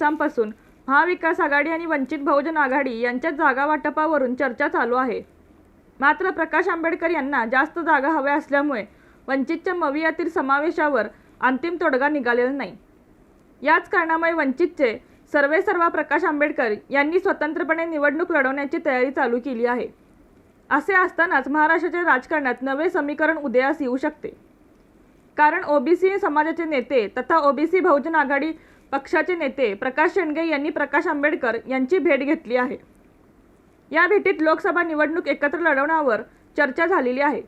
दिवसांपासून महाविकास आघाडी आणि वंचित बहुजन आघाडी यांच्यात जागा वाटपावरून चर्चा चालू आहे। मात्र प्रकाश आंबेडकर यांना जास्त जागा हव्या असल्यामुळे वंचितच्या मवियातील समावेशावर अंतिम तोडगा निघालेला नाही। याच कारणामुळे वंचितचे सर्वेसर्वा प्रकाश आंबेडकर यांनी स्वतंत्रपणे निवडणूक लढवण्याची तयारी चालू केली आहे। असे असतानाच महाराष्ट्राच्या राजकारणात नवे समीकरण उदयास येऊ शकते, कारण ओबीसी समाजाचे नेते तथा ओबीसी बहुजन आघाडी पक्षाचे नेते प्रकाश शेंडगे यांनी प्रकाश आंबेडकर यांची भेट घेतली आहे। या भेटीत लोकसभा निवडणूक एकत्र लढवण्यावर चर्चा झालेली आहे।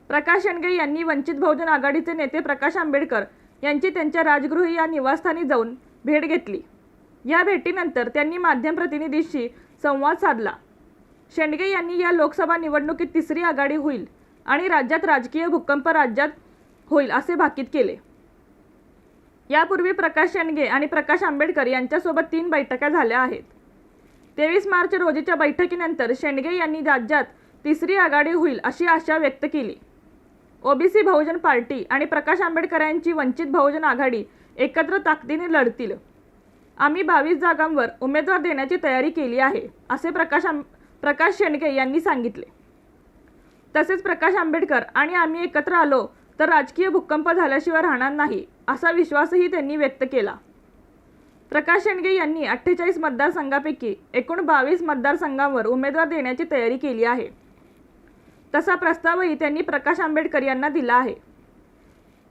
प्रकाश शेंडगे यांनी वंचित बहुजन आघाडीचे नेते प्रकाश आंबेडकर यांची त्यांच्या राजगृही या निवासस्थानी जाऊन भेट घेतली। या भेटीनंतर त्यांनी माध्यम प्रतिनिधींशी संवाद साधला। शेंडगे यांनी या लोकसभा निवडणुकीत तिसरी आघाडी होईल आणि राज्यात राजकीय भूकंप राज्यात होईल असे भाकीत केले। यापूर्वी प्रकाश शेंडगे आणि प्रकाश आंबेडकर यांच्यासोबत 3 बैठका झाल्या आहेत। 23 मार्च रोजीच्या बैठकीनंतर शेंडगे यांनी राज्यात तिसरी आघाडी होईल अशी आशा व्यक्त केली। ओबीसी बहुजन पार्टी आणि प्रकाश आंबेडकर यांची वंचित बहुजन आघाडी एकत्र ताकदीने लढतील। आम्ही 22 जागांवर उमेदवार देण्याची तयारी केली आहे, असे प्रकाश शेंडगे यांनी सांगितले। तसेच प्रकाश आंबेडकर आणि आम्ही एकत्र आलो तर राजकीय भूकंप झाल्याशिवाय राहणार नाही, असा विश्वासही त्यांनी व्यक्त केला। प्रकाश शेंडगे यांनी 48 मतदारसंघापैकी एकूण 22 मतदारसंघांवर उमेदवार देण्याची तयारी केली आहे। तसा प्रस्तावही त्यांनी प्रकाश आंबेडकर यांना दिला आहे।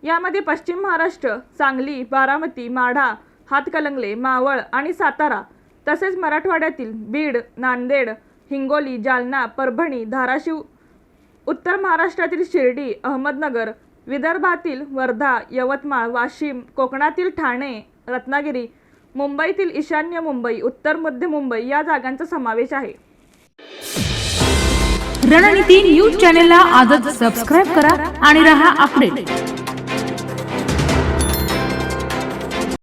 यामध्ये पश्चिम महाराष्ट्र, सांगली, बारामती, माढा, हातकणंगले, मावळ आणि सातारा तसेच मराठवाड्यातील बीड, नांदेड, हिंगोली, जालना, परभणी, धाराशिव, उत्तर महाराष्ट्रातील शिर्डी, अहमदनगर, विदर्भातील वर्धा, यवतमाळ, वाशिम, कोकणातील ठाणे, रत्नागिरी, मुंबईतील ईशान्य मुंबई, उत्तर मध्य मुंबई या जागांचा समावेश आहे। रणनीती न्यूज चॅनेलला आजच सबस्क्राइब करा आणि रहा अपडेट।